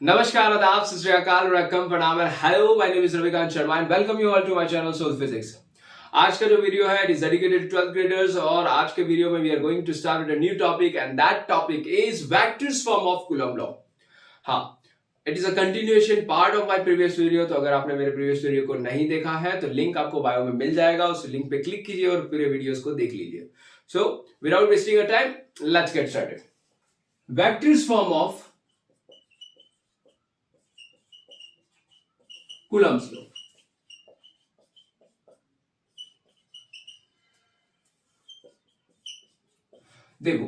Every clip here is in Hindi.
नमस्कार, आदाब, सत श्री अकाल, वणक्कम, प्रणाम and hello, my name is Ravikant Sharma and welcome you all to my channel Soul Physics. आज का जो वीडियो है it is dedicated to 12th graders और आज के वीडियो में we are going to start with a new topic and that topic is vectors form of Coulomb law. हाँ, it is a continuation part of my previous video. तो अगर आपने मेरे प्रीवियस वीडियो को नहीं देखा है तो लिंक आपको बायो में मिल जाएगा, उस लिंक पे क्लिक कीजिए और पूरे वीडियोस को देख लीजिए। So without wasting a time, let's get started. Vectors form of Coulomb's law. देखो,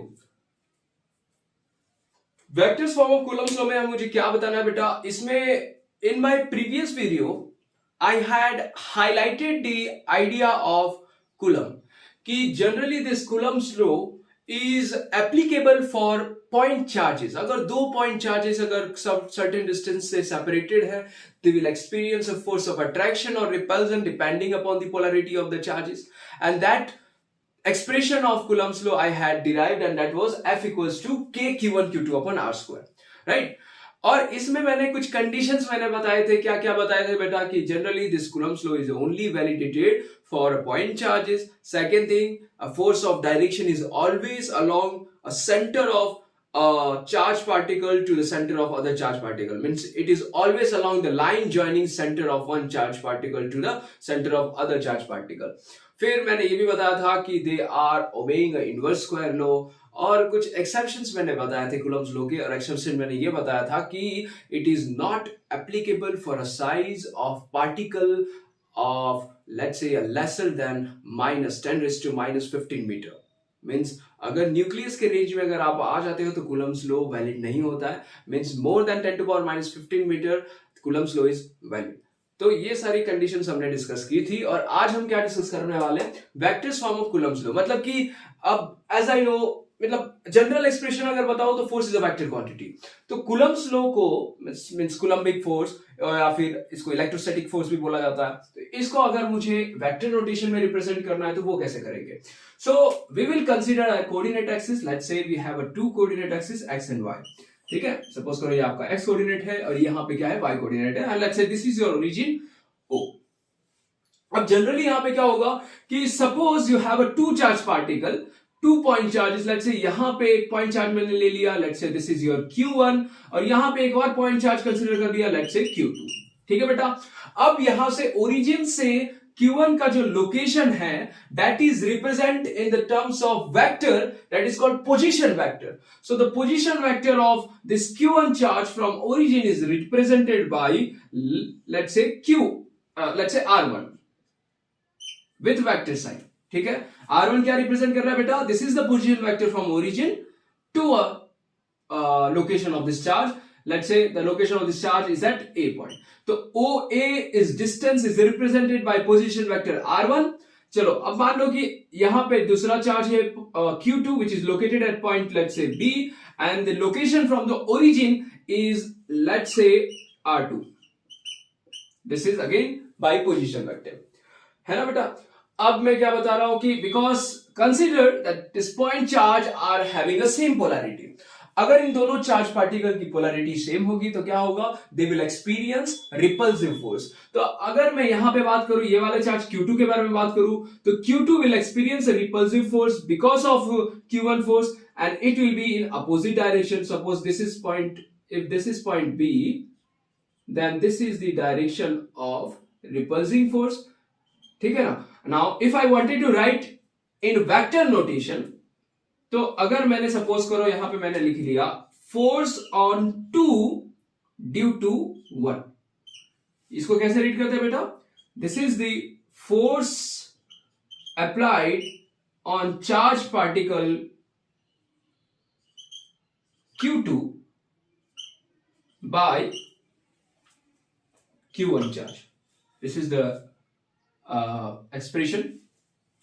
vectors form of Coulomb's law में मुझे क्या बताना है बेटा, इसमें in my previous video I had highlighted the idea of Coulomb कि generally this Coulomb's law is applicable for point charges. अगर दो पॉइंट चार्जेस अगर सर्टेन डिस्टेंस से सेपरेटेड है, they will experience a force of attraction or repulsion depending upon the polarity of the charges, and that expression of Coulomb's law I had derived, and that was F equals to K Q1 Q2 upon R square, right? और इसमें मैंने कुछ कंडीशंस मैंने बताए थे। क्या क्या बताए थे बेटा कि generally this Coulomb's law is only validated for point charges. Second thing, a force of direction is always along a center of charge particle to the center of other charge particle, means it is always along the line joining center of one charge particle to the center of other charge particle. फिर मैंने ये भी बताया था कि they are obeying inverse square law, और कुछ एक्सेप्शंस मैंने बताए थे कूलम्ब्स लॉ के। और एक्सेप्शन मैंने ये बताया था कि it is not applicable for a size of particle of let's say lesser than -10⁻⁻15 metre. Means अगर न्यूक्लियस के रेंज में अगर आप आ जाते हो तो कूलम्ब्स लॉ वैलिड नहीं होता है। Means more than 10⁻⁻15 metre Coulomb's law is valid. तो ये सारी कंडीशंस हमने डिस्कस की थी और आज हम क्या डिस्कस करने वाले हैं, vectors form of Coulomb's law. मतलब कि अब एज आई नो, मतलब जनरल एक्सप्रेशन अगर बताओ तो force is a vector quantity. तो कूलम्ब्स लॉ को मींस कूलम्बिक फोर्स या फिर इसको इलेक्ट्रोस्टैटिक फोर्स भी बोला जाता है। तो इसको अगर मुझे वेक्टर नोटेशन में रिप्रेजेंट करना है तो वो कैसे करेंगे? So we will consider a coordinate axis. Let's say we have a two coordinate axis x and y। ठीक है, सपोज करो ये आपका x कोऑर्डिनेट है और यहाँ पे क्या है, y कोऑर्डिनेट है, and let's say this is your origin O। अब जनरली यहाँ पे क्या होगा कि suppose you have a two charge particle, two point charges. Let's say यहाँ पे एक पॉइंट चार्ज मैंने ले लिया, let's say this is your Q1, और यहाँ पे एक और पॉइंट चार्ज कंसीडर कर दिया, लेट्स से Q2। ठीक है बेटा, अब यहां से ओरिजिन से Q1 का जो लोकेशन है that is represent in the terms of vector that is called position vector. So the position vector of this Q1 charge from origin is represented by let's say let's say R1 with vector sign. ठीक है, R1 क्या रिप्रेजेंट कर रहा है बेटा? This is the position vector from origin to a location of this charge. Let's say the location of this charge is at A point. तो OA is distance is represented by position vector R1. चलो अब मान लो कि यहां पे दूसरा चार्ज है Q2 which is located at point let's say B, and the location from the origin is let's say R2. This is again by position vector, है ना बेटा? अब मैं क्या बता रहा हूं कि because consider that this point charge are having a same polarity. अगर इन दोनों चार्ज पार्टिकल की पोलैरिटी सेम होगी तो क्या होगा? They will experience repulsive force. तो अगर मैं यहां पे बात करूं, ये वाले चार्ज Q2 के बारे में बात करूं, तो Q2 will experience repulsive force because of Q1 force and it will be in opposite direction. Suppose this is point, if this is point B, then this is the direction of repulsing force। ठीक है ना? Now if I wanted to write in vector notation, तो अगर मैंने सपोज करो यहां पे मैंने लिख लिया फोर्स ऑन 2 ड्यू टू 1, इसको कैसे रीड करते हैं बेटा? This is the force applied on charge particle Q2 by Q1 charge. This is the expression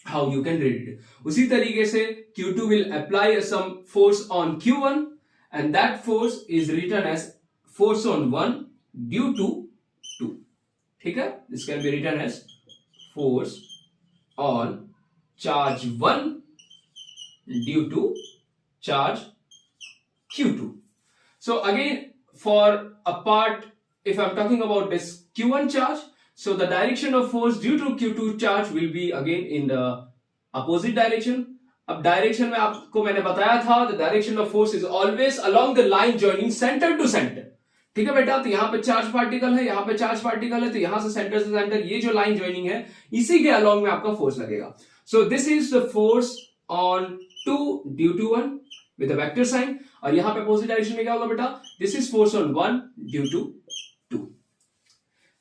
how you can read it. उसी तरीके से Q2 will apply some force on Q1 and that force is written as force on 1 due to 2. ठीक है, this can be written as force on charge 1 due to charge Q2. So again for a part, if I'm talking about this Q1 charge, so the direction of force due to Q2 charge will be again in the opposite direction. अब डायरेक्शन में आपको मैंने बताया था, the direction of force is always along the line joining centre to centre. ठीक है बेटा, तो यहां पे चार्ज पार्टिकल है, यहां पे चार्ज पार्टिकल है, तो यहां से सेंटर ये जो लाइन जॉइनिंग है इसी के अलोंग में आपका फोर्स लगेगा. So this is the force on 2 due to 1 with a vector sign. और यहां पे अपोजिट डायरेक्शन में क्या होगा बेटा, this is force on 1 due to 2.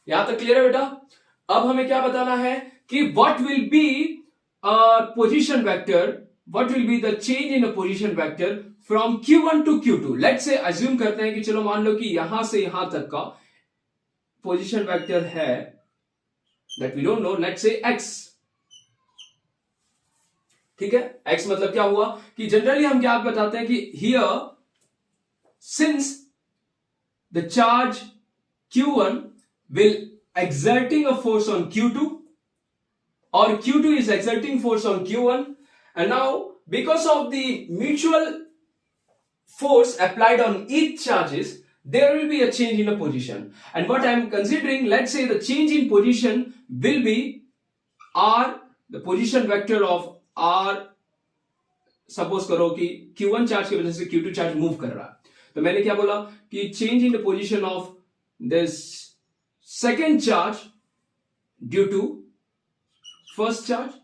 यहां तक क्लियर है बेटा. अब हमें क्या बताना है कि what will B position vector, what will be the change in a position vector from Q1 to Q2. Let's say assume करते हैं कि चलो मान लो कि यहां से यहां तक का position vector है that we don't know, let's say x. ठीक है, x मतलब क्या हुआ कि जनरली हम क्या बताते हैं कि here since the charge Q1 will exerting a force on Q2 or Q2 is exerting force on Q1. And now, because of the mutual force applied on each charges, there will be a change in a position. And what I am considering, let's say the change in position will be r, the position vector of r. Suppose करो कि Q1 चार्ज की वजह से Q2 चार्ज मूव कर रहा है, तो मैंने क्या बोला कि change in the position of this second charge due to first charge.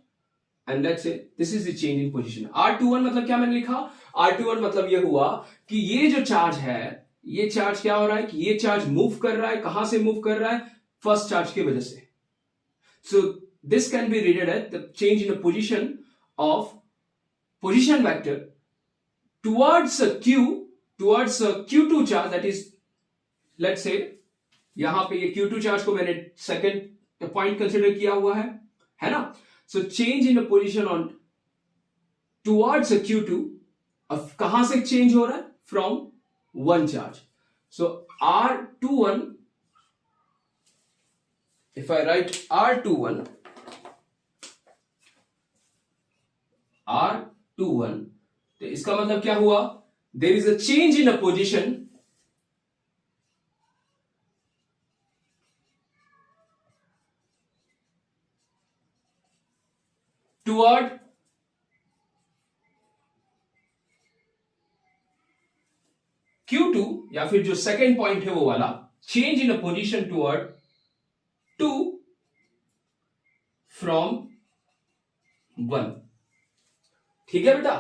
And let's say this is the change in position. R21 मतलब क्या मैंने लिखा, R21 मतलब ये हुआ कि ये जो चार्ज है, ये चार्ज क्या हो रहा है कि ये चार्ज मूव कर रहा है, कहां से मूव कर रहा है, फर्स्ट चार्ज की वजह से. So this can be read as the change in the position of position vector towards a Q2 charge, that is let's say यहां पे ये Q2 चार्ज को मैंने सेकेंड पॉइंट कंसिडर किया हुआ है ना. So change in a position on towards a Q2, अब कहां से चेंज हो रहा है, from one charge. So R21, if I write R21, तो इसका मतलब क्या हुआ, there is a change in a position toward Q2, या फिर जो सेकेंड पॉइंट है वो वाला, change in a position toward 2 from 1. ठीक है बेटा,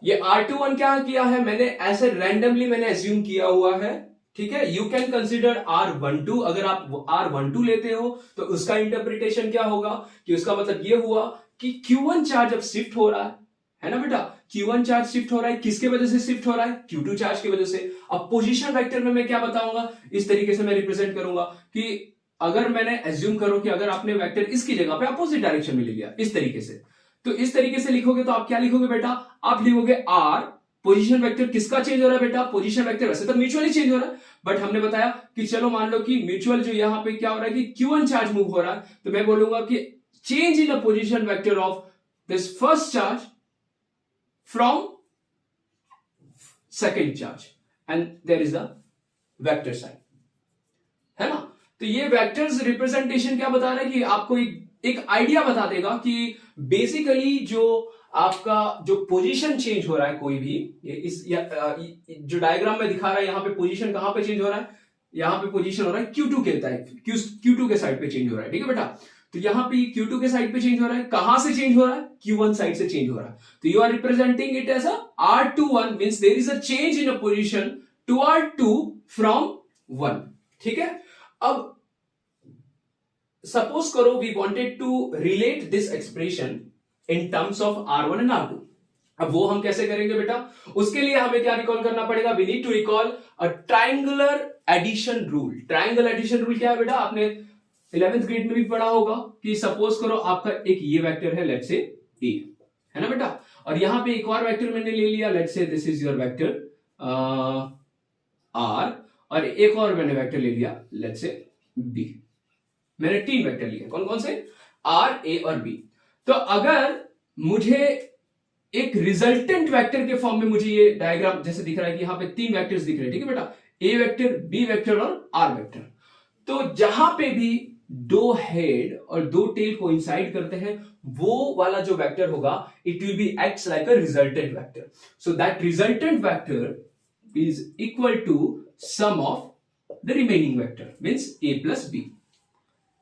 ये R21 क्या किया है मैंने, ऐसे रैंडमली मैंने एज्यूम किया हुआ है. ठीक है, यू कैन कंसिडर R12. अगर आप R12 लेते हो तो उसका इंटरप्रिटेशन क्या होगा कि उसका मतलब ये हुआ कि Q1 चार्ज अब शिफ्ट हो रहा है ना बेटा. Q1 चार्ज शिफ्ट हो रहा है, किसके वजह से शिफ्ट हो रहा है, Q2 चार्ज की वजह से. अब पोजीशन वेक्टर में मैं क्या बताऊंगा, इस तरीके से मैं रिप्रेजेंट करूंगा कि अगर मैंने एज्यूम करो कि अगर आपने वेक्टर इसकी जगह पे अपोजिट डायरेक्शन में ले लिया इस तरीके से, तो इस तरीके से लिखोगे तो आप क्या लिखोगे बेटा, आप लिखोगे R पोजीशन वेक्टर किसका चेंज हो रहा है बेटा, पोजीशन वेक्टर वैसे तो म्यूचुअली चेंज हो रहा है, बट हमने बताया कि चलो मान लो कि म्यूचुअल जो यहां पे क्या हो रहा है कि Q1 चार्ज मूव हो रहा है, तो मैं बोलूंगा कि change in a position vector of this first charge from second charge, and there is a vector sign, है ना. तो ये वेक्टर्स रिप्रेजेंटेशन क्या बता रहा है कि आपको एक आइडिया बता देगा कि बेसिकली जो आपका जो पोजीशन चेंज हो रहा है कोई भी, जो डायग्राम में दिखा रहा है, यहां पे पोजीशन कहां पे चेंज हो रहा है, यहां पे पोजीशन हो रहा है Q2 के टाइप, Q2 के साइड पे चेंज हो रहा है. ठीक है बेटा, तो यहां पे Q2 के साइड पे चेंज हो रहा है, कहां से चेंज हो रहा है, Q1 साइड से चेंज हो रहा है. तो you are representing it as a R21, means there is a change in a position toward 2 from 1. ठीक है, अब सपोज करो we wanted to relate this expression in terms of R1 and R2. अब वो हम कैसे करेंगे बेटा, उसके लिए हमें क्या रिकॉल करना पड़ेगा, we need to recall a triangular addition rule. Triangle addition rule क्या है बेटा, आपने 11th ग्रेड में भी पढ़ा होगा कि सपोज करो आपका एक ये वेक्टर है, लेट्स से A, है ना बेटा, और यहां पे एक और वेक्टर मैंने ले लिया, let's say this is your vector R, और एक और मैंने वेक्टर ले लिया, लेट्स से B. मैंने 3 वेक्टर लिए, कौन कौन से, R, A और B. तो अगर मुझे एक रिजल्टेंट वेक्टर के फॉर्म में मुझे ये डायग्राम जैसे दिख रहा है कि यहां पे 3 वेक्टर्स दिख रहे हैं, ठीक है बेटा, ए वेक्टर, बी वेक्टर और आर वेक्टर। तो जहां पे भी दो हेड और दो टेल कोइंसाइड करते हैं वो वाला जो वेक्टर होगा it will be acts like a resultant vector. So that resultant vector is equal to sum of the remaining vector means A plus B.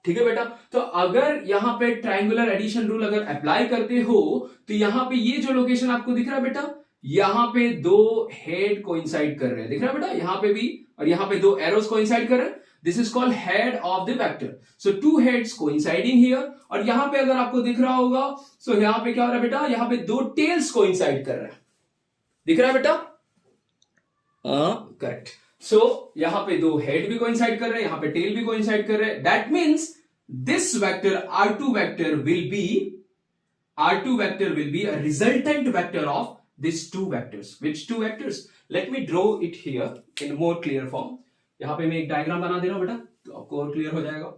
ठीक है बेटा, तो अगर यहां पे ट्रायंगुलर एडिशन रूल अगर अप्लाई करते हो तो यहां पे ये जो लोकेशन आपको दिख रहा है बेटा, यहां पे दो हेड कोइंसाइड कर रहे हैं, दिख रहा है बेटा, यहां पे भी और यहां पे दो एरोस कोइंसाइड कर रहे हैं। This is called head of the vector. So two heads coinciding here, और यहां पे अगर आपको दिख रहा होगा सो यहां पे क्या हो रहा है बेटा, यहां पे दो टेल्स कोइंसाइड कर रहे हैं, दिख रहा है बेटा, करेक्ट। सो यहां पे दो हेड भी कोइंसाइड कर रहे हैं, यहां पे टेल भी कोइंसाइड कर रहे हैं। That means this vector R2 vector will be a resultant vector of these two vectors. Which two vectors? Let me draw it here in more clear form. यहां पे मैं एक डायग्राम बना दे रहा हूं बेटा, तो आपको और क्लियर हो जाएगा।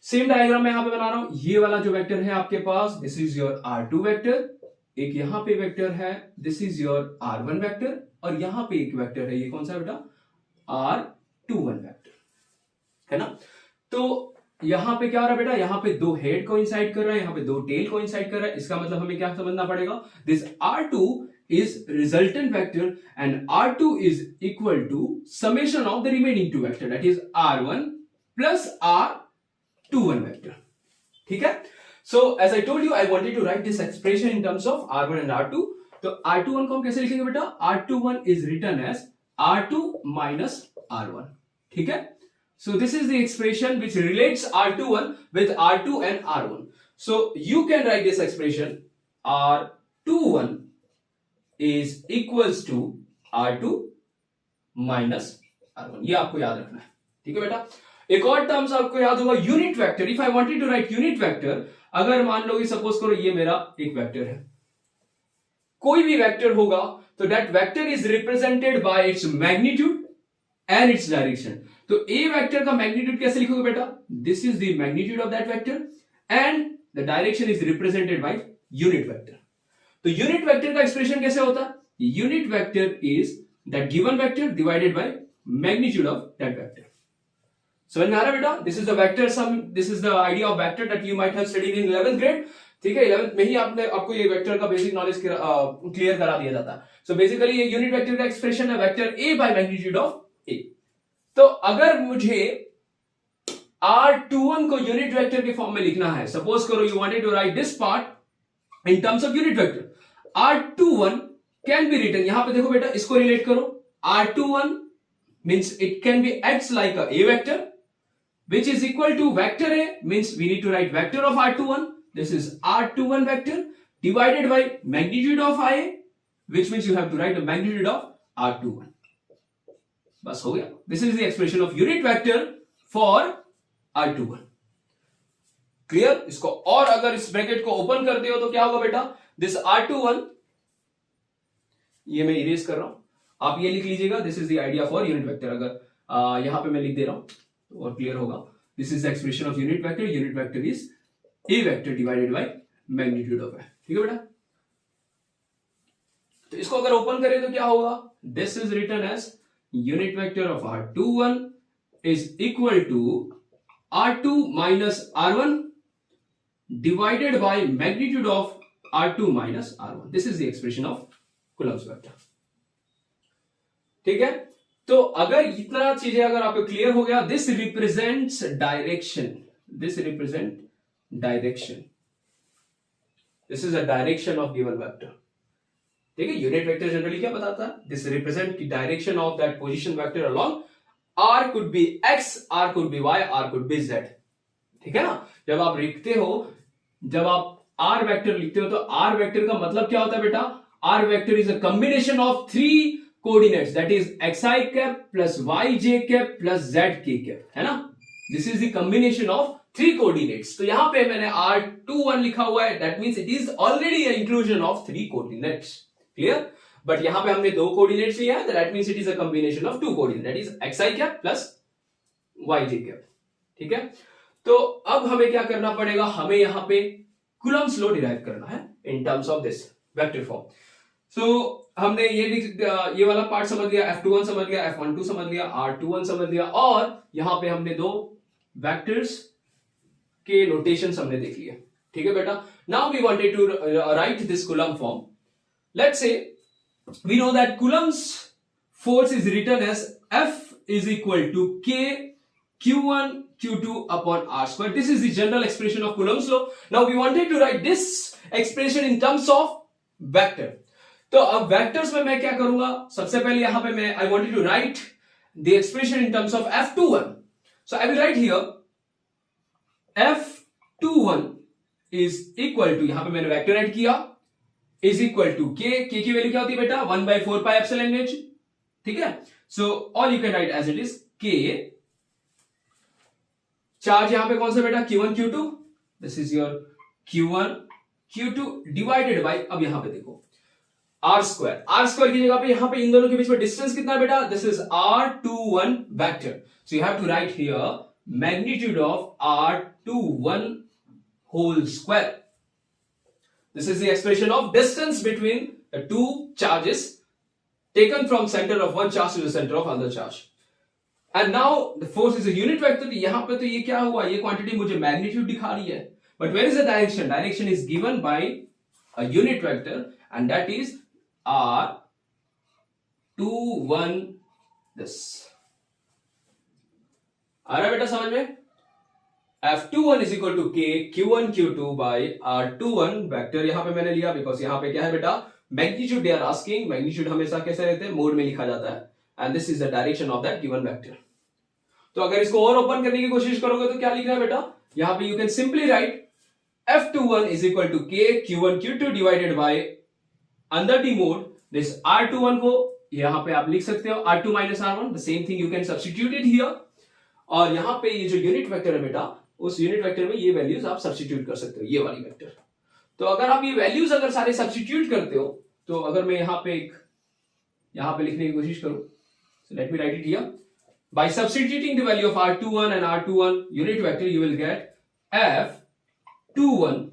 सेम डायग्राम मैं यहां पे बना रहा हूं। ये वाला जो वेक्टर है आपके पास, this is your R2 vector, एक यहां पे वेक्टर है, this is your R1 vector, और यहां पे एक वेक्टर है, ये कौन सा है बेटा, R21 वेक्टर, है ना। तो यहां पे क्या हो रहा है बेटा, यहां पे दो हेड कोइंसाइड कर रहा है, यहां पे दो टेल कोइंसाइड कर रहा है। इसका मतलब हमें क्या समझना पड़ेगा, this R2 is resultant vector and R2 is equal to summation of the remaining two vector, that is R1 plus R21 vector. ठीक है। So as I told you, I wanted to write this expression in terms of R1 and R2. तो R21 को हम कैसे लिखेंगे बेटा, R21 is written as R2 minus R1। ठीक है। So this is the expression which relates R21 with R2 and R1. So you can write this expression R21 is equals to R2 minus R1। ये आपको याद रखना है, ठीक है बेटा। एक और टर्म्स आपको याद होगा, unit vector. If I wanted to write unit vector, अगर मान लो कि सपोज करो ये मेरा एक वेक्टर है, कोई भी वेक्टर होगा तो that vector is represented by its magnitude and its direction. तो ए वेक्टर का मैग्नीट्यूड कैसे लिखोगे बेटा, this is the magnitude of that vector and the direction is represented by unit vector. तो यूनिट वेक्टर का एक्सप्रेशन कैसे होता है, unit vector is that given vector divided by magnitude of that vector. समझ में आ रहा है बेटा, this is the vector sum, this is the idea of vector that you might have studied in 11th grade. ठीक है, 11th में ही आपको ये वेक्टर का बेसिक नॉलेज क्लियर करा दिया जाता है। सो बेसिकली ये यूनिट वेक्टर का एक्सप्रेशन है vector A by magnitude of A. तो अगर मुझे R21 को यूनिट वेक्टर के फॉर्म में लिखना है, सपोज करो you wanted to write this part in terms of unit vector, R21 can be written, यहां पे देखो बेटा, इसको रिलेट करो, R21 means it can be acts like a A vector which is equal to vector A, means we need to write vector of R21, this is R21 vector divided by magnitude of IA, which means you have to write the magnitude of R21। बस हो गया, this is the expression of unit vector for R21। Clear. इसको और अगर इस ब्रैकेट को ओपन करते हो तो क्या होगा बेटा, दिस R21, ये मैं इरेज कर रहा हूं, आप ये लिख लीजिएगा, this is the idea for unit vector. अगर यहां पे मैं लिख दे रहा हूं तो और क्लियर होगा, this is the expression of unit vector, unit vector is a vector divided by magnitude of A. ठीक है बेटा, तो इसको अगर ओपन करें तो क्या होगा, this is written as unit vector of R21 is equal to R2 minus R1 divided by magnitude of R2 minus R1। This is the expression of Coulomb's vector. ठीक है, तो अगर इतना चीजें अगर आपको क्लियर हो गया, this represents direction, this represent direction, this is a direction of given vector. ठीक है, यूनिट वेक्टर जनरली क्या बताता है, this represent the direction of that position vector along r could be x, r could be y, r could be z। ठीक है ना, जब आप लिखते हो, जब आप r वेक्टर लिखते हो तो r वेक्टर का मतलब क्या होता है बेटा, r vector is a combination of three coordinates, that is xi cap plus yj cap plus zk cap, है ना। This is the combination of three coordinates। तो यहां पे मैंने R21 लिखा हुआ है, that means it is already a inclusion of three coordinates। Clear? But यहां पे हमने दो coordinates लिया है, that means it is a combination of two coordinates, that is xi cap plus yj cap। ठीक है, तो अब हमें क्या करना पड़ेगा, हमें यहां पे कूलम्ब्स लॉ डिराइव करना है in terms of this vector form। हमने ये वाला पार्ट समझ लिया, F21 समझ लिया, F12 समझ लिया, R21 समझ लिया, और यहां पे हमने दो वेक्टर्स के नोटेशंस हमने देख लिए. ठीक है बेटा. Now we wanted to write this Coulomb form. Let's say we know that Coulomb's force is written as F is equal to K Q1 Q2 upon R square. This is the general expression of Coulomb's law. Now we wanted to write this expression in terms of vector. तो अब वेक्टर्स में मैं क्या करूंगा, सबसे पहले यहां पे मैं I wanted to write the expression in terms of F21. So I will write here F21 is equal to, यहां पे मैंने वेक्टर ऐड किया, is equal to K. K की वैल्यू क्या होती है बेटा, 1/4 pi epsilon h. ठीक है. So all you can write as it is K. Charge यहां पे कौन सा बेटा, Q1 Q2. This is your Q1 Q2 divided by, अब यहां पे देखो R square. R square की जगह पे यहां पे इन दोनों के बीच में डिस्टेंस कितना है बेटा, this is R21 vector. So you have to write here magnitude of R21 whole square. This is the expression of distance between the two charges taken from center of one charge to the center of another charge. And now the force is a unit vector. यहाँ पे तो ये क्या हुआ, ये quantity मुझे magnitude दिखा रही है. But where is the direction? Direction is given by a unit vector, and that is R21. This. आ रहा है बेटा समझ में? F21 is equal to K Q1 Q2 by R21 vector यहां पे मैंने लिया, बिकॉज यहां पे क्या है बेटा, magnitude they are asking. Magnitude हमेशा कैसे रहते हैं, मोड में लिखा जाता है, and this is the direction of that given vector. तो अगर इसको और ओपन करने की कोशिश करोगे तो क्या लिखना है बेटा, यहां पे you can simply write F21 is equal to K Q1 Q2 divided by under D mode this R21 को यहां पे आप लिख सकते हो R2 minus R1. The same thing you can substitute it here. और यहां पे ये जो यूनिट वेक्टर है बेटा, उस यूनिट वेक्टर में ये वैल्यूज आप सब्स्टिट्यूट कर सकते हो, ये वाली वेक्टर. तो अगर आप ये वैल्यूज अगर सारे सब्स्टिट्यूट करते हो, तो अगर मैं यहां पे लिखने की कोशिश करूं, so let me write it here. By substituting the value of R21 and R21 unit vector, you will get F21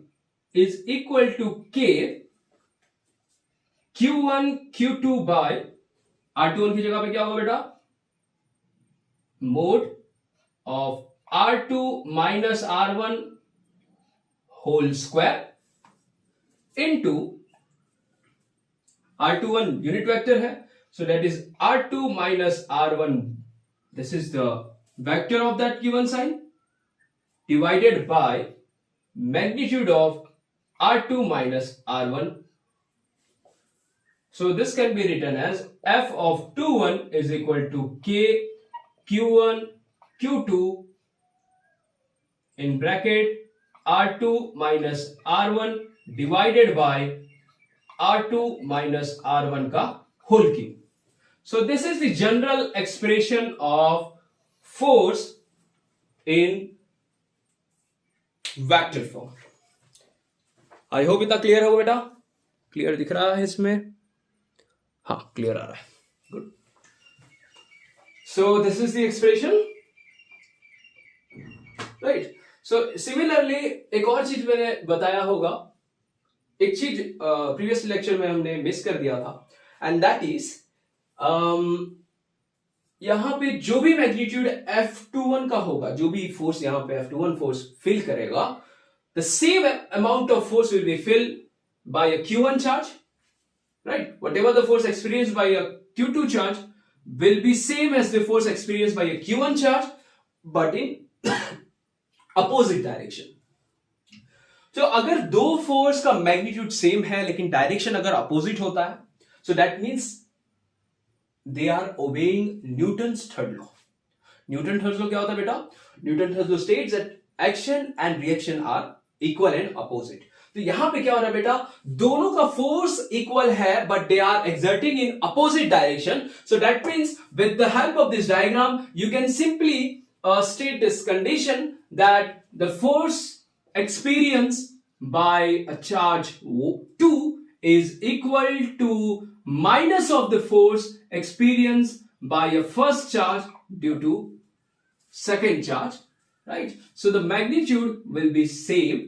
is equal to K Q1 Q2 by R21 की जगह पे क्या होगा बेटा, mode of R2 minus R1 whole square into R21 unit vector है, so that is R2 minus R1, this is the vector of that given sign, divided by magnitude of R2 minus R1. So this can be written as F of 21 is equal to K Q1 Q2 in bracket R2 minus R1 divided by R2 minus R1 का whole cube. So this is the general expression of force in vector form. I hope इतना क्लियर होगा बेटा, क्लियर दिख रहा है इसमें, हाँ क्लियर आ रहा है, good. So this is the expression. Right. So similarly एक और चीज मैंने बताया होगा, एक चीज प्रीवियस लेक्चर में हमने मिस कर दिया था, एंड दैट इज यहां पे जो भी मैग्नीट्यूड F21 का होगा, जो भी फोर्स यहां पे F21 फोर्स फिल करेगा, the same amount of force will be feel by a Q1 charge, right. Whatever the force experienced by a Q2 charge will be same as the force experienced by a Q1 charge, but in opposite direction. तो अगर दो फोर्स का मैग्नीट्यूड सेम है लेकिन डायरेक्शन अगर अपोजिट होता है, so that means they are obeying Newton's third law. Newton's third law क्या होता है बेटा? Newton's third law states that action and reaction are equal and opposite. तो यहां पे क्या हो रहा है बेटा, दोनों का फोर्स इक्वल है but they are exerting in opposite direction. So that means with the help of this diagram you can simply state this condition that the force experienced by a charge 2 is equal to minus of the force experienced by a first charge due to second charge, right? So the magnitude will be same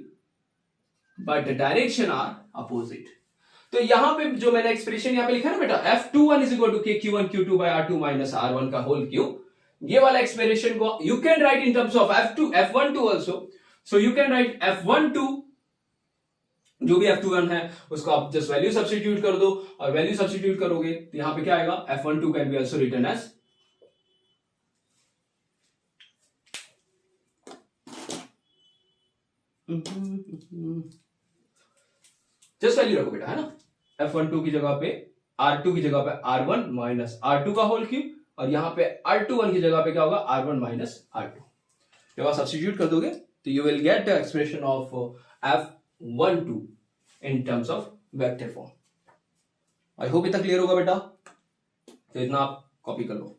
but the direction are opposite. तो यहां पे जो मैंने एक्सप्रेशन यहां पे लिखा ना बेटा F21 इज इक्वल टू के Q1 Q2 by R2 minus R1 का होल क्यूब, ये वाला एक्सप्रेशन को you can write in terms of F12 also. So you can write F12, जो भी F21 है उसको आप जस्ट वैल्यू सब्स्टिट्यूट कर दो, और वैल्यू सब्स्टिट्यूट करोगे तो यहां पे क्या आएगा, F12 can be also written as just value रखो बेटा, है ना, F12 की जगह पे R2 की जगह पे R1 माइनस R2 का होल क्यूब, और यहां पे R21 की जगह पे क्या होगा, R1 माइनस R2। जब आप सब्स्टिट्यूट कर दोगे तो you will get the expression of F12 in terms of vector form. I hope इतना क्लियर होगा बेटा, तो इतना आप कॉपी कर लो।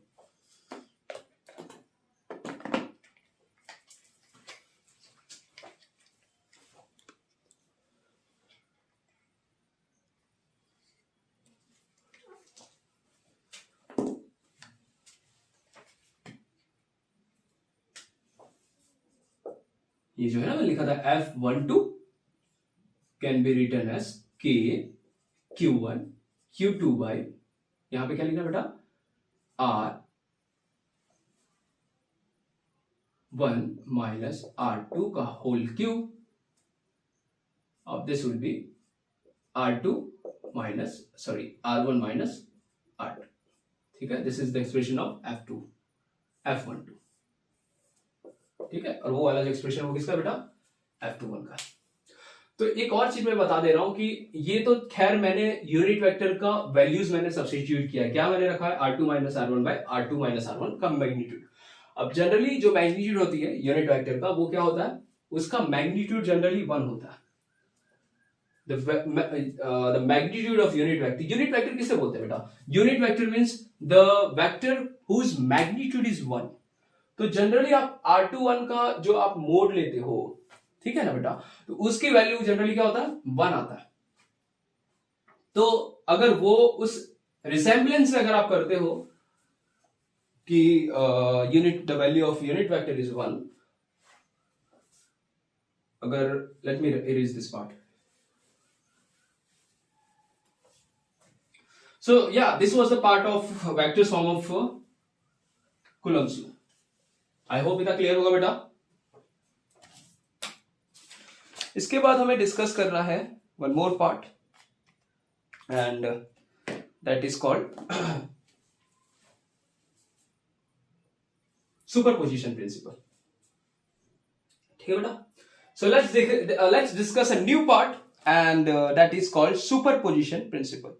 ये जो है ना मैंने लिखा था F12 can be written as के Q1 Q2 बाई, यहां पे क्या लिखना बेटा, R1 माइनस R2 का होल क्यूब, अब this will B R2 minus R1 minus R2। ठीक है, this is the expression of F12। ठीक है, और वो वाला जो एक्सप्रेशन वो किसका बेटा, F21 का। तो एक और चीज मैं बता दे रहा हूं कि ये तो खैर मैंने यूनिट वेक्टर का वैल्यूज मैंने सब्स्टिट्यूट किया है, क्या मैंने रखा है, R2 minus R1 bye R2 minus R1 का मैग्नीट्यूड। अब जनरली जो मैग्नीट्यूड होती है यूनिट वेक्टर का वो क्या होता है, उसका मैग्नीट्यूड जनरली 1 होता है। The magnitude of unit vector किसे बोलते हैं बेटा, unit vector means the vector whose magnitude is 1। तो जनरली आप R21 का जो आप मोड लेते हो, ठीक है ना बेटा, तो उसकी वैल्यू जनरली क्या होता है, 1 आता है। तो अगर वो उस रिसेम्बलेंस से अगर आप करते हो कि the value of unit vector is 1, अगर let me erase this part. So या this was the part of vector form of Coulomb's law. I hope इतना क्लियर होगा बेटा। इसके बाद हमें डिस्कस करना है one more part, and that is called superposition principle. ठीक है बेटा, so let's discuss a new part, and that is called superposition principle.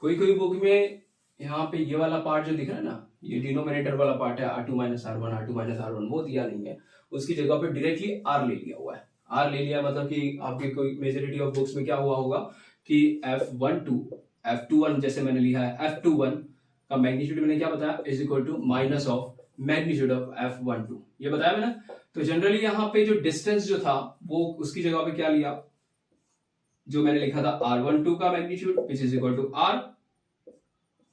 कोई कोई बुक में यहाँ पे ये वाला पार्ट जो दिख रहा है ना, ये डिनोमिनेटर वाला पार्ट है, R2 माइनस R1 वो दिया नहीं है, उसकी जगह पे डायरेक्टली R ले लिया हुआ है। R ले लिया मतलब कि आपके कोई मेजॉरिटी ऑफ बुक्स में क्या हुआ होगा कि F21 जैसे मैंने लिखा है, F21 का मैग्नीट्यूड मैंने क्या बताया, is equal to minus of magnitude of F12, ये बताया मैंने। तो जनरली यहाँ पे जो डिस्टेंस जो था वो उसकी जगह पे क्या लिया, जो मैंने लिखा था R12 का magnitude which is equal to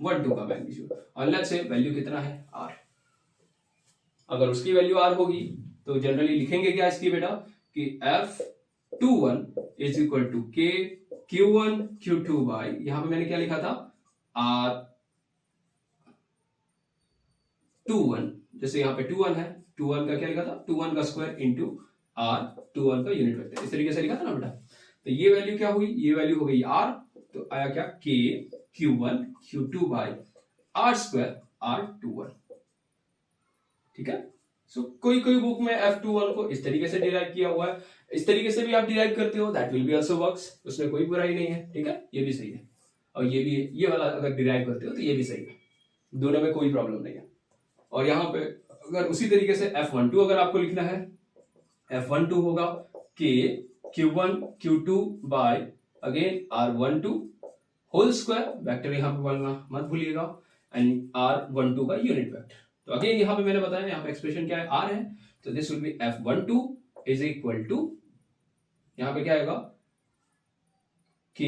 R12 का मैग्नीट्यूड, और लेट्स से वैल्यू कितना है, R। अगर उसकी वैल्यू R होगी तो जनरली लिखेंगे क्या इसकी बेटा कि F21 इज इक्वल टू के Q1 Q2 बाई, यहां पे मैंने क्या लिखा था R21, जैसे यहाँ पे 21 है, 21 का क्या लिखा था, 21 का स्क्वायर इंटू R21 का यूनिट वेक्टर, इस तरीके से लिखा था ना बेटा। तो ये वैल्यू क्या हुई, ये वैल्यू हो गई R, तो आया क्या K Q1 Q2 by R square R21। ठीक है, सो कोई कोई बुक में F21 को इस तरीके से डिराइव किया हुआ है, इस तरीके से भी आप डिराइव करते हो, that will be also works, उसमें कोई बुराई नहीं है। ठीक है, ये भी सही है, और ये भी, ये वाला अगर डिराइव करते हो तो ये भी सही है, दोनों में कोई प्रॉब्लम नहीं है। और यहाँ पे अगर उसी तरीके से F12 अगर आपको लिखना है, F12 होगा K Q1 Q2 by again R12 whole square, vector यहाँ पे बोलना मत भूलिएगा, एंड R12 का यूनिट वेक्टर। तो अगेन यहाँ पे मैंने बताया यहाँ पे एक्सप्रेशन क्या है, R है, तो this will be F12 is equal to, यहाँ पे क्या आएगा K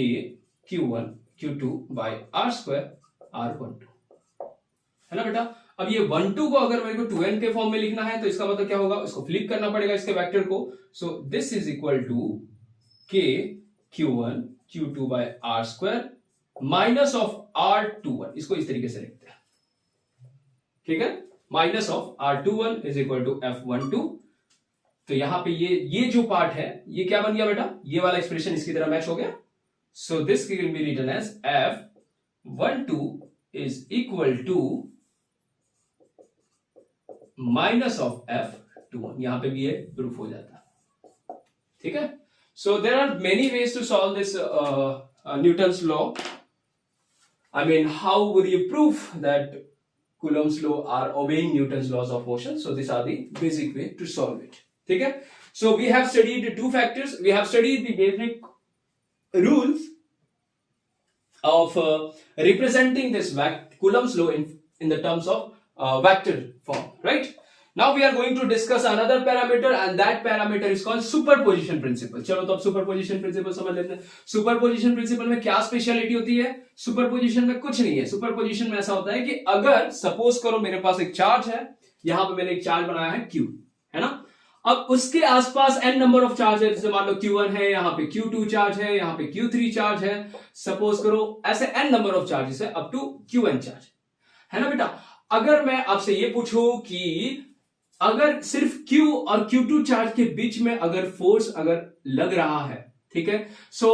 Q1 Q2 bye R square R12। है ना बेटा। अब ये 1 2 को अगर मेरे को 2n के फॉर्म में लिखना है तो इसका मतलब क्या होगा, इसको फ्लिप करना पड़ेगा इसके वेक्टर को। So this is equal to k q1 q2 by R square minus of r21, इसको इस तरीके से लिखते हैं, ठीक है, minus of r21 is equal to f12। तो यहां पे ये जो पार्ट है ये क्या बन गया बेटा, ये वाला एक्सप्रेशन इसकी तरह मैच हो गया। So this will be written as f12 is equal to minus of f21, यहां पे भी ये प्रूफ हो जाता है, ठीक है। So there are many ways to solve this Newton's law. I mean, how would you prove that Coulomb's law are obeying Newton's laws of motion? So these are the basic way to solve it. ठीक है? So we have studied two factors. We have studied the basic rules of representing this Coulomb's law in the terms of vector form, right? Now we are going to discuss another parameter, and that parameter is called superposition principle. चलो तो अब superposition principle समझ लेते हैं। superposition principle में क्या स्पेशलिटी होती है? superposition में कुछ नहीं है। superposition में ऐसा होता है कि अगर सपोज करो मेरे पास एक चार्ज है, यहां पे मैंने एक चार्ज बनाया है Q, है ना। अब उसके आसपास n नंबर ऑफ चार्ज है, जैसे मान लो Q1 है, यहाँ पे Q2 चार्ज है, यहाँ पे Q3 चार्ज है, सपोज करो ऐसे n नंबर ऑफ चार्जेस है अप टू Qn चार्ज, है ना बेटा। अगर मैं आपसे ये पूछूं कि अगर सिर्फ Q और Q2 चार्ज के बीच में अगर फोर्स अगर लग रहा है, ठीक है, so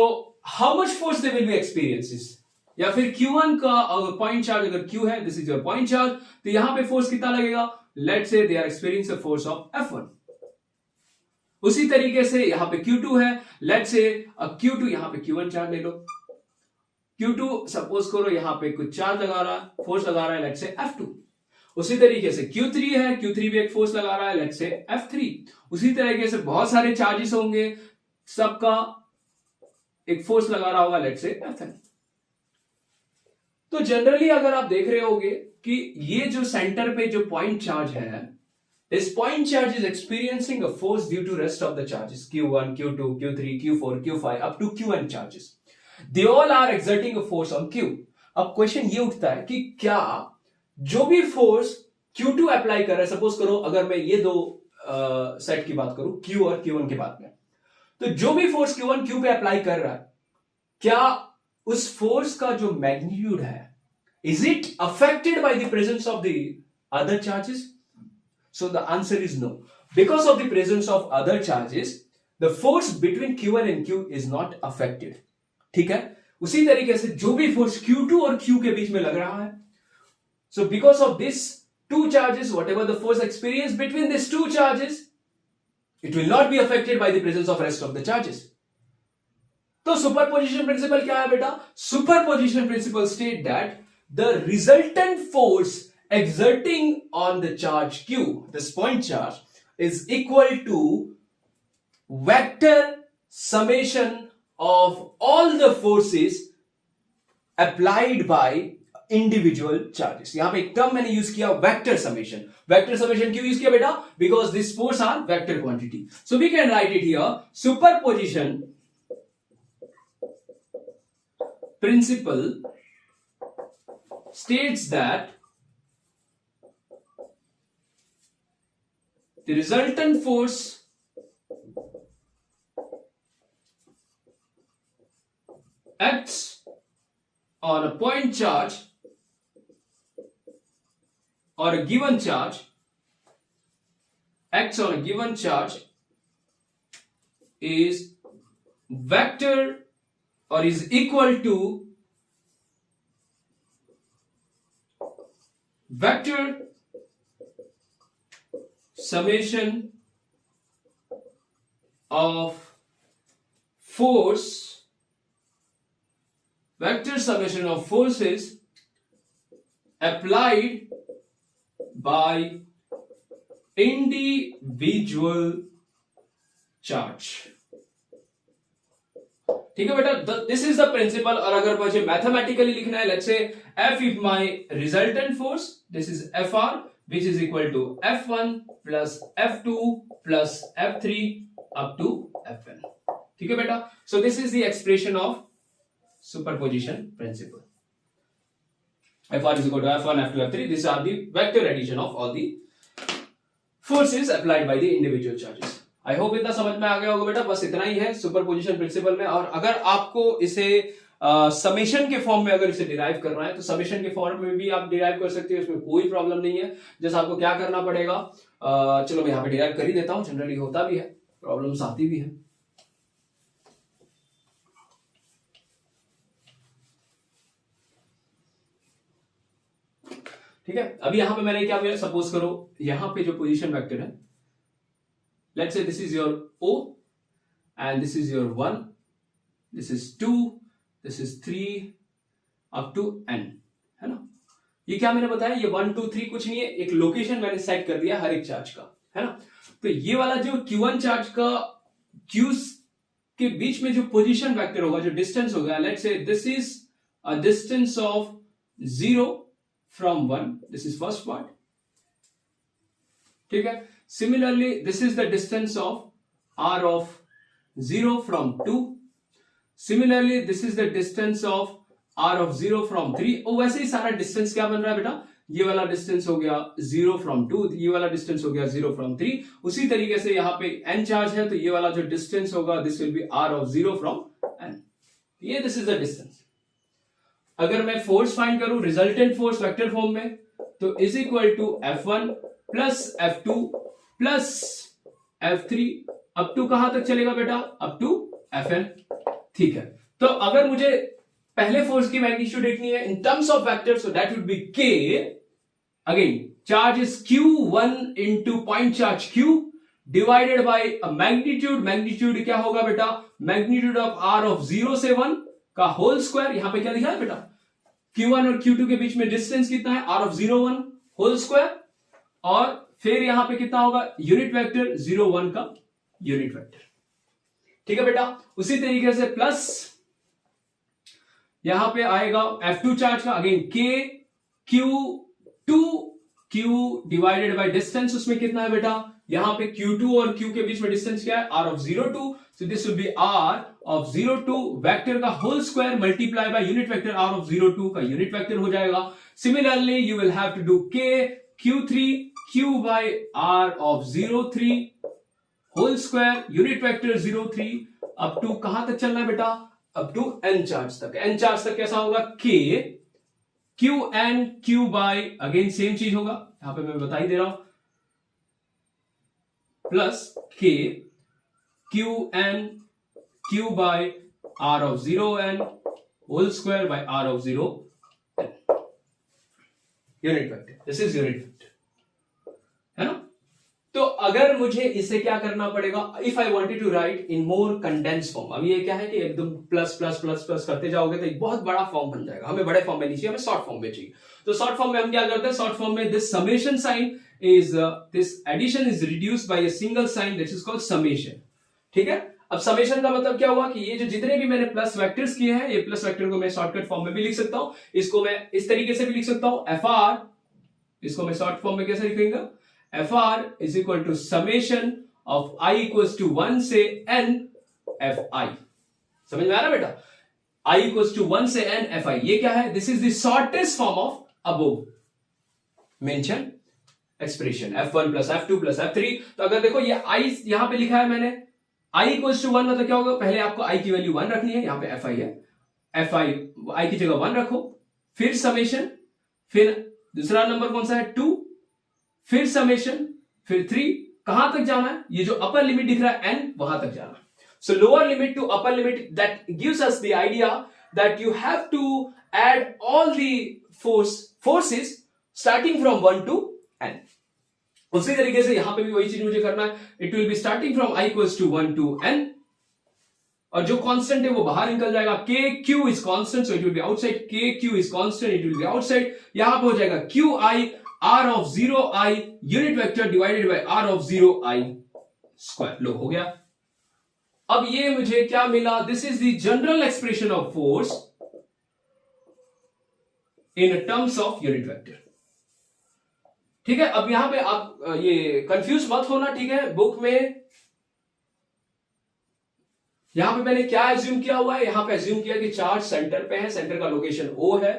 how much force they will be experiences, या फिर Q1 का पॉइंट चार्ज अगर Q है, this is your point charge, तो यहां पे फोर्स कितना लगेगा, let's say they are experience a force of F1। उसी तरीके से यहां पे Q2 है, लेट्स से Q2 यहां पे Q1 चार्ज ले लो, Q2 सपोज करो यहां पे कुछ चार्ज लगा रहा है, फोर्स लगा रहा है, लेट्स से F2। उसी तरीके से Q3 है, Q3 भी एक फोर्स लगा रहा है, लेट्स से F3। उसी तरीके से बहुत सारे चार्जेस होंगे, सबका एक फोर्स लगा रहा होगा, लेट्स से Fn। तो जनरली अगर आप देख रहे होगे कि ये जो सेंटर पे जो पॉइंट चार्ज है, this point charge is experiencing a force due to rest of the charges Q1 Q2 Q3 Q4 Q5 up to Qn charges, they all are exerting a force on Q। अब क्वेश्चन ये उठता है कि क्या जो भी फोर्स Q2 अप्लाई कर रहा है, सपोज करो अगर मैं ये दो सेट की बात करूं Q और Q1 के बाद में, तो जो भी फोर्स Q1 Q पे अप्लाई कर रहा है, क्या उस फोर्स का जो मैग्नीट्यूड है, is it affected by the presence of the other charges? So the answer is no, because of the presence of other charges the force between Q1 and Q is not affected, ठीक है। उसी तरीके से जो भी फोर्स Q2 और Q के बीच में लग रहा है, so because of this two charges, whatever the force experienced between these two charges, it will not be affected by the presence of rest of the charges. तो superposition principle क्या है बेटा? Superposition principle state that the resultant force exerting on the charge Q, this point charge, is equal to vector summation of all the forces applied by individual charges. यहां पे एक टर्म मैंने यूज किया वेक्टर समेशन। वेक्टर समेशन क्यों यूज किया बेटा? Because this force are vector quantity, so we can write it here, superposition principle states that the resultant force acts on a point charge or a given charge, acts on a given charge is vector or is equal to vector summation of force, vector summation of forces applied by individual charge। ठीक है बेटा, दिस इज द प्रिंसिपल। और अगर मुझे मैथमेटिकली लिखना है, लेट्स से F is my resultant force, this is Fr which is equal to F1 plus F2 plus F3 up to Fn। ठीक है बेटा, so this is the expression of superposition principle। Fr is equal to F1, F2, F3. These are the vector addition of all the forces applied by the individual charges. I hope इतना समझ में आ गया होगा बेटा. बस इतना ही है सुपरपोजिशन प्रिंसिपल में. और अगर आपको इसे समेशन के फॉर्म में अगर इसे डिराइव करना है तो समेशन के फॉर्म में भी आप डिराइव कर सकते हो, इसमें कोई प्रॉब्लम नहीं है. जैसे आपको क्या करना पड़ेगा, चलो मैं यहाँ पे डिराइव कर ही देता हूँ. जनरली होता भी है, प्रॉब्लम्स आती भी है. ठीक है. अभी यहां पे मैंने क्या किया, सपोज करो यहां पे जो पोजीशन वेक्टर है, let's say this is your O and this is your 1, this is 2, this is 3 up to n, है ना. ये क्या मैंने बताया, ये 1 2 3 कुछ नहीं है, एक लोकेशन मैंने सेट कर दिया हर एक चार्ज का, है ना. तो ये वाला जो Q1 चार्ज का Q's के बीच में जो पोजीशन वेक्टर होगा, जो डिस्टेंस होगा, let's say this is a distance of 0 from 1. This is first part. ठीक है. Similarly, this is the distance of r of 0 from 2. Similarly, this is the distance of r of 0 from 3. और वैसे ही सारा डिस्टेंस क्या बन रहा है बेटा, ये वाला डिस्टेंस हो गया 0 from 2, ये वाला डिस्टेंस हो गया 0 from 3. उसी तरीके से यहाँ पे n चार्ज है तो ये वाला जो डिस्टेंस होगा this will be r of 0 from n. ये दिस इज द डिस्टेंस. अगर मैं फोर्स फाइंड करूं रिजल्टेंट फोर्स वेक्टर फॉर्म में, तो is equal to F1 plus F2 plus F3 up to कहां तक चलेगा बेटा, अप टू Fn. ठीक है. तो अगर मुझे पहले फोर्स की मैग्नीट्यूड देखनी है इन terms of vector, so that would be K. Again charge is Q1 into point charge Q divided by a magnitude. Magnitude क्या होगा बेटा, मैग्नीट्यूड ऑफ r ऑफ 0 से 1 का होल स्क्वायर. यहां पे क्या लिखा है बेटा, Q1 और Q2 के बीच में डिस्टेंस कितना है, r ऑफ 0 1 होल स्क्वायर. और फिर यहां पे कितना होगा, यूनिट वेक्टर 0 1 का यूनिट वेक्टर. ठीक है बेटा. उसी तरीके से प्लस यहां पे आएगा F2 चार्ज का, again K Q2 Q divided by distance. उसमें कितना है बेटा, यहां पे Q2 और Q के बीच में डिस्टेंस क्या है, r of 0 2. So this will be r of 0 2 vector का whole square multiply by unit vector r of 0 2 का यूनिट वेक्टर हो जाएगा. Similarly you will have to do K Q3 Q by r of 0 3 whole square unit vector 0 3 up to कहां तक चलना है बेटा, अप टू n चार्ज तक. n चार्ज तक कैसा होगा, K Q n Q by again same चीज होगा, यहां पे मैं बता ही दे रहा हूं, plus K Qn Q by r of 0 n whole square by r of 0 n. Unit vector, this is unit vector, है ना. तो अगर मुझे इसे क्या करना पड़ेगा, if I wanted to write in more condense form. अब ये क्या है कि एकदम प्लस प्लस प्लस प्लस करते जाओगे तो एक बहुत बड़ा फॉर्म बन जाएगा. हमें बड़े फॉर्म में नहीं चाहिए, हमें शॉर्ट फॉर्म में चाहिए. तो शॉर्ट फॉर्म में हम क्या करते हैं, शॉर्ट फॉर्म में this summation sign is this addition is reduced by a single sign that is called summation. ठीक है. अब समेशन का मतलब क्या हुआ कि ये जो जितने भी मैंने प्लस वेक्टर्स किए हैं, ये प्लस वेक्टर को मैं शॉर्टकट फॉर्म में भी लिख सकता हूं. इसको मैं इस तरीके से भी लिख सकता हूं, Fr, इसको मैं शॉर्ट फॉर्म में कैसे लिखेंगे, Fr is equal to summation of i equals to 1 से n Fi. समझ में आ रहा बेटा, i इक्वल्स टू 1 से n Fi. ये क्या है, this is the shortest form of above mention expression F1 plus F2 plus F3. तो अगर देखो ये i यहां पे लिखा है मैंने, i इक्वल्स टू 1 मतलब क्या होगा, पहले आपको i की वैल्यू 1 रखनी है, यहां पे Fi है, Fi i की जगह 1 रखो, फिर समेशन, फिर दूसरा नंबर कौन सा है 2, फिर समेशन, फिर 3. कहां तक जाना है, ये जो अपर लिमिट दिख रहा है n, वहां तक जाना. So lower limit to upper limit, that gives us the idea that you have to add all the forces starting from 1 to n. उसी तरीके से यहां पे भी वही चीज मुझे करना है, it will be starting from i equals to 1 to n, और जो कांस्टेंट है वो बाहर निकल जाएगा. K Q is constant, so it will be outside. K Q is constant, it will be outside. यहां पे हो जाएगा Q I r of 0 I unit vector divided by r of 0 I square. लो हो गया. अब ये मुझे क्या मिला, this is the general expression of force in terms of unit vector. ठीक है. अब यहां पे आप ये कंफ्यूज मत होना, ठीक है. बुक में यहां पे मैंने क्या एज्यूम किया हुआ है, यहां पे एज्यूम किया कि चार्ज सेंटर पे है, सेंटर का लोकेशन O है.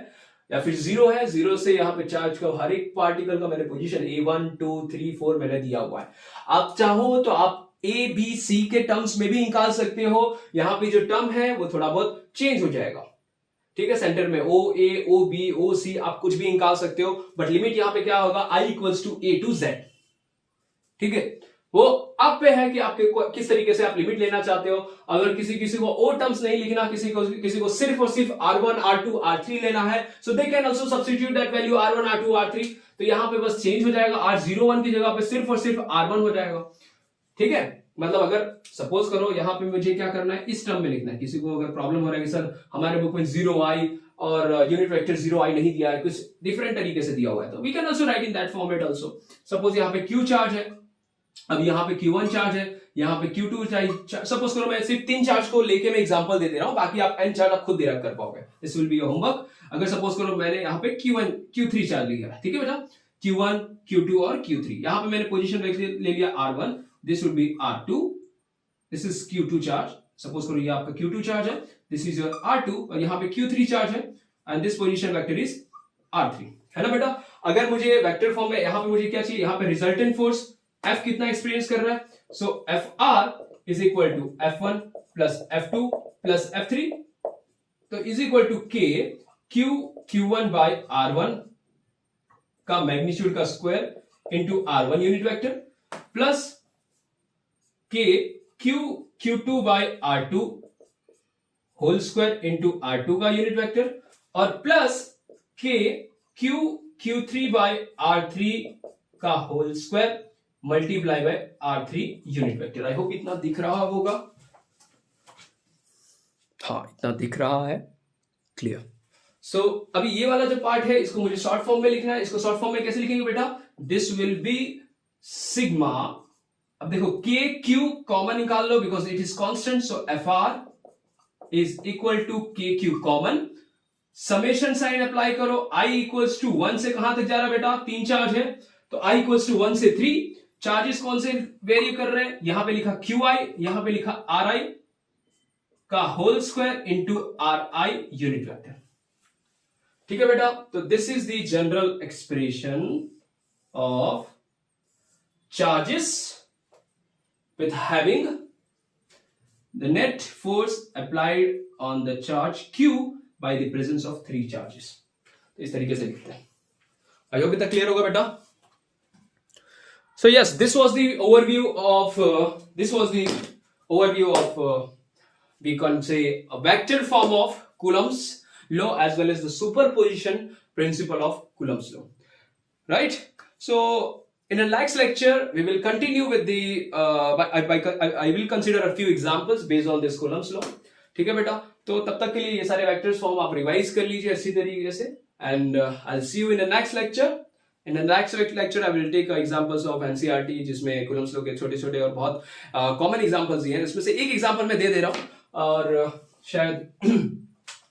या फिर जीरो है, जीरो से यहाँ पे चार्ज का हर एक पार्टिकल का मैंने पोजीशन A1 2 3 4 मैंने दिया हुआ है। आप चाहो तो आप A B C के टर्म्स में भी निकाल सकते हो, यहाँ पे जो टर्म है वो थोड़ा बहुत चेंज हो जाएगा, ठीक है। सेंटर में O A O B O C आप कुछ भी निकाल सकते हो, बट लिमिट यहाँ पे क्या होगा, I equals to A to Z, ठीक है। वो आप पे है कि आपके किस तरीके से आप लिमिट लेना चाहते हो। अगर किसी को ओ टर्म्स नहीं लिखना, किसी को सिर्फ और सिर्फ R1 R2 R3 लेना है, so they can also substitute that value R1 R2 R3। तो यहां पे बस चेंज हो जाएगा, R01 की जगह पे सिर्फ और सिर्फ R1 हो जाएगा, ठीक है। मतलब अगर सपोज करो यहां पे मुझे क्या करना है, इस टर्म में लिखना है। किसी को अगर प्रॉब्लम हो रहा है कि सर हमारे बुक में 0i और यूनिट वेक्टर 0i नहीं दिया है, कुछ डिफरेंट तरीके से दिया हुआ है, तो we can also write in that format also. Suppose यहाँ पे Q चार्ज है, अब यहाँ पे Q1 चार्ज है, यहाँ पे Q2 चार्ज। सपोज करो मैं सिर्फ 3 चार्ज को लेके मैं एग्जांपल दे रहा हूं, बाकी आप n चार्ज आप खुद डिराइव कर पाओगे, this will be your homework. अगर सपोज करो मैंने यहाँ पे Q1 Q3 चार्ज लिया है, ठीक है बेटा, Q1 Q2 और Q3। यहाँ पे मैंने पोजीशन ले लिया R1, this will B R2, this is Q2 charge. Suppose करो ये आपका Q2 चार्ज है, दिस इज योर R2, और यहाँ पे Q3 चार्ज है and this position vector is R3, है ना बेटा। अगर मुझे वेक्टर फॉर्म में यहाँ पे मुझे क्या चाहिए, यहाँ पे रिजल्टेंट फोर्स F कितना एक्सपीरियंस कर रहा है, so FR is equal to F1 plus F2 plus F3, तो is equal to K Q1 by R1 का मैग्नीट्यूड का square into R1 unit vector, plus K Q2 by R2 whole square into R2 का यूनिट वेक्टर, और plus K Q3 by R3 का whole square multiply by R3 unit vector. I hope इतना दिख रहा होगा, हाँ इतना दिख रहा है, क्लियर। सो अभी ये वाला जो पार्ट है इसको मुझे शॉर्ट फॉर्म में लिखना है। इसको शॉर्ट फॉर्म में कैसे लिखेंगे बेटा, दिस विल बी सिग्मा। अब देखो K Q कॉमन निकाल लो because it is constant, so FR is equal to K Q common, summation sign apply करो, I इक्वल्स टू 1 से कहां तक जा रहा है बेटा, 3 चार्ज है, तो I इक्वल्स टू 1 से 3। चार्जेस कौन से वेरी कर रहे हैं, यहां पे लिखा QI, यहां पे लिखा RI का whole square into RI unit vector, ठीक है बेटा। तो this is the general expression of charges with having the net force applied on the charge Q by the presence of 3 charges. तो इस तरीके से लिखते हैं। आई होप इतना क्लियर होगा बेटा। So yes, this was the overview of we can say a vector form of Coulomb's law as well as the superposition principle of Coulomb's law, right? So in the next lecture we will continue with the I will consider a few examples based on this Coulomb's law, ठीक है बेटा। तो तब तक के लिए ये सारे वेक्टर्स फॉर्म आप रिवाइज कर लीजिए अच्छी तरीके से, and I'll see you in the next lecture. In the next lecture, I will take examples of NCERT जिसमें Coulomb's law के छोटे-छोटे और बहुत कॉमन एग्जांपल्स दिए हैं। इसमें से एक एग्जांपल मैं दे रहा हूं और शायद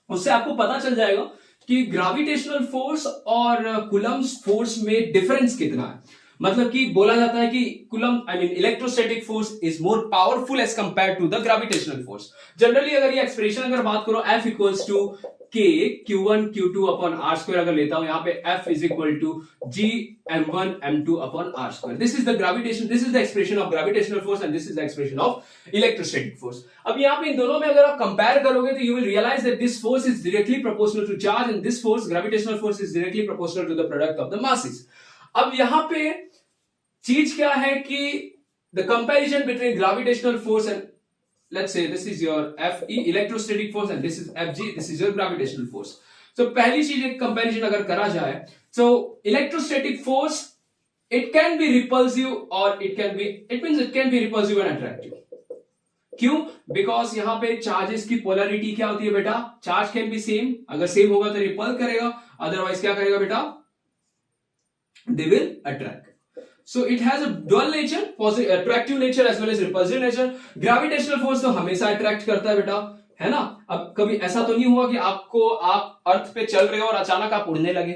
उससे आपको पता चल जाएगा कि ग्रेविटेशनल फोर्स और Coulomb's फोर्स में डिफरेंस कितना है। मतलब कि बोला जाता है कि electrostatic force is more powerful as compare to the gravitational force. Generally अगर ये एक्सप्रेशन अगर बात करो, F equals to K Q1 Q2 upon R square अगर लेता हूं, यहाँ पे F is equal to G M1 M2 upon R square. This is the gravitation, this is the expression of gravitational force and this is the expression of electrostatic force. अब यहाँ पे इन दोनों में अगर आप कंपेयर करोगे तो you will realize that this force is directly proportional to charge and this force gravitational force is directly proportional to the product of the masses. अब यहाँ पे चीज क्या है कि the comparison between gravitational force and let's say this is your Fe electrostatic force and this is Fg, this is your gravitational force. So पहली चीज एक कंपैरिजन अगर करा जाए, so electrostatic force it can be repulsive or it can be repulsive and attractive. क्यों? Because यहाँ पे चार्जेस की पोलैरिटी क्या होती है बेटा, चार्ज कैन बी सेम, अगर सेम होगा तो रिपल करेगा, अदरवाइज क्या करेगा बेटा, they will attract. So it has a dual nature, positive attractive nature as well as repulsive nature. Gravitational force तो हमेशा अट्रैक्ट करता है बेटा, है ना। अब कभी ऐसा तो नहीं हुआ कि आप अर्थ पे चल रहे हो और अचानक आप उड़ने लगे,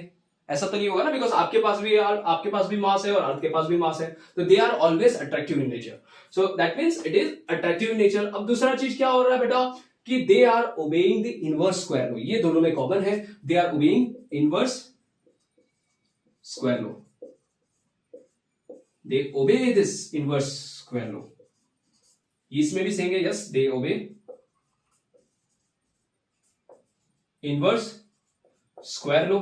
ऐसा तो नहीं होगा ना, बिकॉज आपके पास भी मास है और अर्थ के पास भी मास है, तो they are always attractive in nature, so that means it is attractive in nature. अब दूसरा चीज क्या हो रहा है बेटा, कि they are obeying the inverse square law, ये दोनों में कॉमन है, they are obeying inverse square law, they obey this inverse square law, इसमें भी सेम है, यस दे ओबे इनवर्स स्क्वायर लॉ।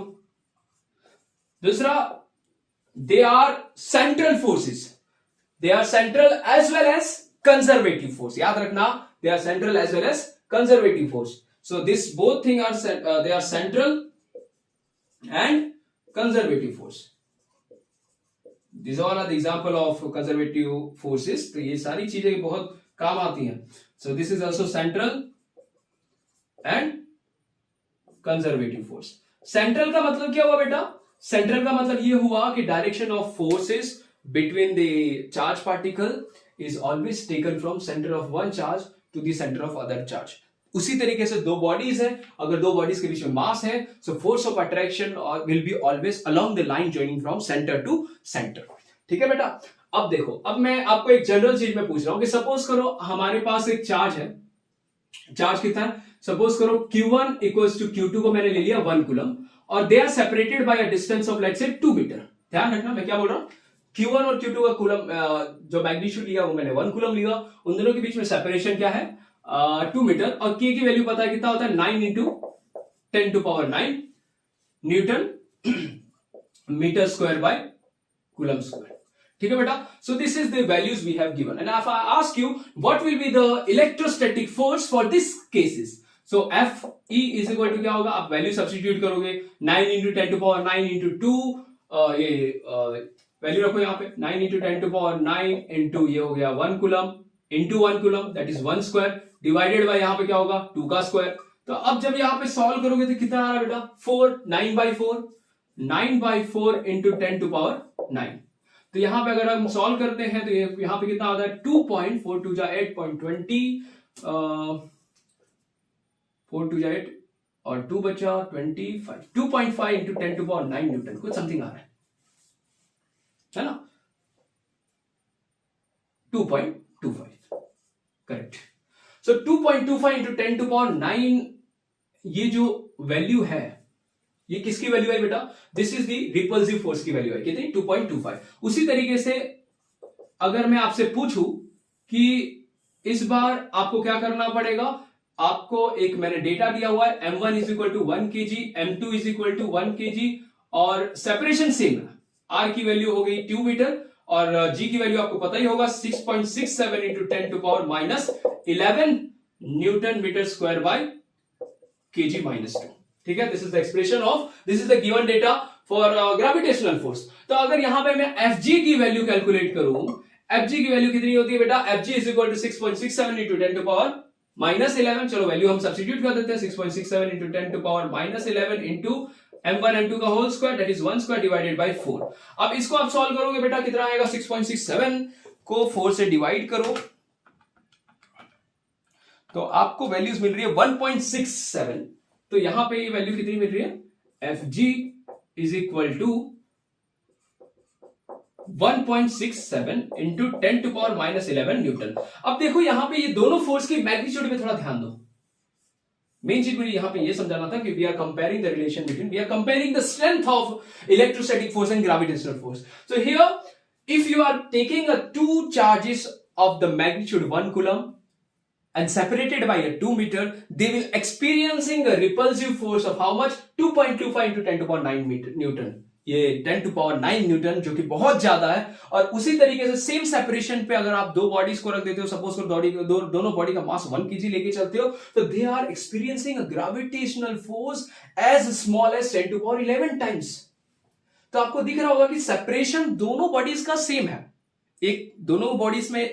दूसरा, they are central forces, they are central as well as conservative force, याद रखना, they are central as well as conservative force. So this both thing are they are central and conservative force, this all are the example of conservative forces. तो ये सारी चीजें बहुत काम आती हैं। So this is also central and conservative force. Central का मतलब क्या हुआ बेटा? सेंट्रल का मतलब ये हुआ कि direction of forces between the charge particle is always taken from centre of one charge to the centre of other charge. उसी तरीके से दो बॉडीज है, अगर दो बॉडीज के बीच में मास है, so force of attraction will be always along the line joining from centre to centre. ठीक है बेटा। अब देखो, अब मैं आपको एक जनरल चीज में पूछ रहा हूं कि सपोज करो हमारे पास एक चार्ज है, चार्ज कितना है? सपोज करो Q1 इक्वल्स टू Q2 को मैंने ले लिया 1 कूलम, और they are separated by a distance of let's say 2 metre. ध्यान रखना मैं क्या बोल रहा हूं, Q1 और Q2 का कूलम जो मैग्नीट्यूड लिया वो मैंने 1 कूलम लिया, उन दोनों के बीच में सेपरेशन क्या है? 2 मीटर, और K की वैल्यू पता है कितना होता है? 9 into 10 to power 9 newton metre square by coulomb square. ठीक है बेटा। So this is the values we have given, and if I ask you what will be the electrostatic force for this cases, so F E is equal to क्या होगा? आप वैल्यू सब्स्टिट्यूट करोगे, 9 इंटू 10 टू पावर 9 इंटू 2, ये वैल्यू रखो यहाँ पे, 9 इंटू 10 टू पावर 9 इंटू ये हो गया 1 coulomb into 1 coulomb, that is 1 square, divided bye यहाँ पे क्या होगा? 2 का स्क्वायर। तो अब जब यहाँ पे सॉल्व करोगे तो कितना आ रहा है बेटा? 4, 9 by 4, 9 by 4 into 10 to power 9। तो यहां पे अगर हम सॉल्व करते हैं तो यहां पे कितना आता है? 2.42 जा 8.20, 4 2 जा 8 और 2 बचा 25, 2.5 इंटू 10 टू पावर 9 न्यूटन, कुछ समथिंग आ रहा है ना? 2.25, correct. So 2.25 into 10 to power 9, ये जो वैल्यू है ये किसकी वैल्यू है बेटा? This is the repulsive force की वैल्यू है, कितनी? 2.25। उसी तरीके से अगर मैं आपसे पूछूं कि इस बार आपको क्या करना पड़ेगा, आपको एक मैंने डेटा दिया हुआ है, m1 is equal to 1 kg, m2 is equal to 1 kg, और सेपरेशन सेम है, r की वैल्यू हो गई 2 मीटर और g की वैल्यू आपको पता ही होगा 6.67 into 10 to power minus 11 newton metre square by kg minus 2। ठीक है, this is the expression of, this is the given data for gravitational force. तो अगर यहां पे मैं Fg की वैल्यू कैलकुलेट करूं, Fg की वैल्यू कितनी होती है बेटा? Fg is equal to 6.67 into 10 to power minus 11। चलो वैल्यू हम सब्स्टिट्यूट कर देते हैं, 6.67 into 10 to power minus 11 into m1 m2 का whole square, that is 1 square divided by 4। अब इसको आप सॉल्व करोगे बेटा, कितना आएगा? 6.67 को 4 से डिवाइड करो तो आपको वैल्यूज मिल रही है 1.67। तो यहां पे ये वैल्यू कितनी मिल रही है? Fg is equal to 1.67 into 10 to power minus 11 newton. अब देखो यहां पे ये दोनों फोर्स की मैग्नीट्यूड पे थोड़ा ध्यान दो। मेन चीज मुझे यहां पे ये समझाना था कि we are comparing the relation between, we are comparing the strength of electrostatic force and gravitational force. So here if you are taking two charges of the magnitude 1 coulomb and separated by a 2 meter, they will experiencing a repulsive force of how much? 2.25 into 10 to power 9 Newton, ये 10 टू पावर 9 न्यूटन, जो कि बहुत ज्यादा है। और उसी तरीके से सेम सेपरेशन पे अगर आप दो बॉडीज को रख देते हो, सपोज करो दोनों बॉडी का मास 1 kg लेके चलते हो, तो they are experiencing a gravitational force as small as 10 to power 11 times. तो आपको दिख रहा होगा कि सेपरेशन दोनों बॉडीज का सेम है। एक दोनों बॉडीज में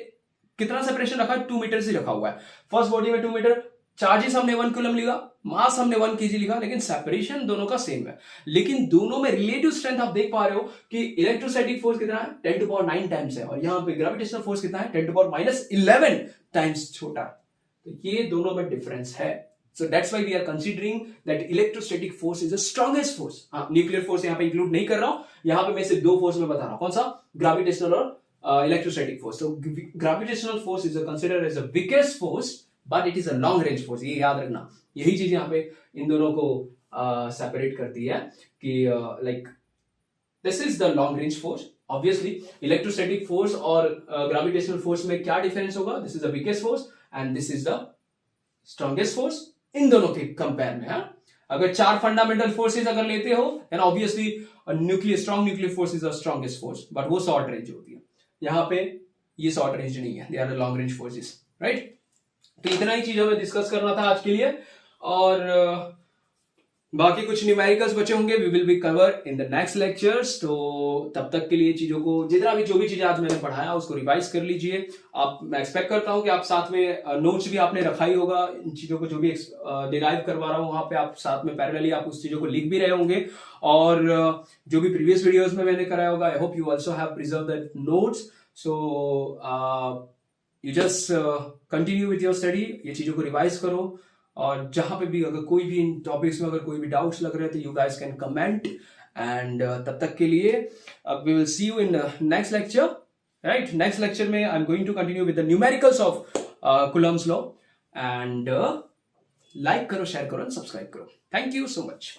कितना सेपरेशन रखा है? 2 मीटर से रखा हुआ है। फर्स्ट बॉडी में 2 मीटर, चार्जेस हमने 1 कूलम लिखा, मास हमने 1 kg लिखा, लेकिन सेपरेशन दोनों का सेम है। लेकिन दोनों में रिलेटिव स्ट्रेंथ आप देख पा रहे हो कि इलेक्ट्रोस्टैटिक फोर्स कितना है? 10 टू पावर 9 टाइम्स है, और यहां पे ग्रेविटेशनल फोर्स कितना है? 10 टू पावर माइनस 11 टाइम्स छोटा। तो ये दोनों में डिफरेंस है। So that's why we are considering that electrostatic force is the strongest force. Nuclear force यहाँ पे इंक्लूड नहीं कर रहा हूं, यहाँ पे मैं सिर्फ दो फोर्स में बता रहा हूं। कौन सा? ग्रेविटेशनल और electrostatic force. So gravitational force is considered as the weakest force, but it is a long range force, ये याद रखना। यही चीज यहाँ पे इन दोनों को सेपरेट करती है कि like this is the long range force. Obviously electrostatic force और ग्रेविटेशनल फोर्स में क्या डिफरेंस होगा, this is the weakest force and this is the strongest force in दोनों के कंपेयर में। हाँ, अगर 4 फंडामेंटल फोर्सेस अगर लेते हो then obviously nuclear strong nuclear force is the strongest force, but वो शॉर्ट रेंज होती है। यहाँ पे ये शॉर्ट रेंज नहीं है, they are the long range forces, right. तो इतना ही चीज हमें डिस्कस करना था आज के लिए, और बाकी कुछ न्यूमेरिकल्स बचे होंगे, we will be cover in the next lectures. तो तब तक के लिए चीजों को जितना भी जो भी चीजें आज मैंने पढ़ाया उसको रिवाइज कर लीजिए आप। मैं एक्सपेक्ट करता हूं कि आप साथ में नोट्स भी आपने रखा ही होगा, इन चीजों को जो भी डिराइव करवा रहा हूं वहां पे आप साथ में पैरेलली आप उस चीजों को लिख भी रहे होंगे, और जो भी प्रीवियस वीडियोस में मैंने कराया होगा, I hope you also have preserve that notes. So you just continue with your study, ये चीजों को रिवाइज करो, और जहां पे भी अगर कोई भी इन टॉपिक्स में अगर कोई भी डाउट्स लग रहे हैं तो you guys can comment, and तब तक के लिए we will see you in next lecture, right. Next lecture में I am going to continue with the numericals of Coulomb's law, and like करो, शेयर करो एंड सब्सक्राइब करो। Thank you so much.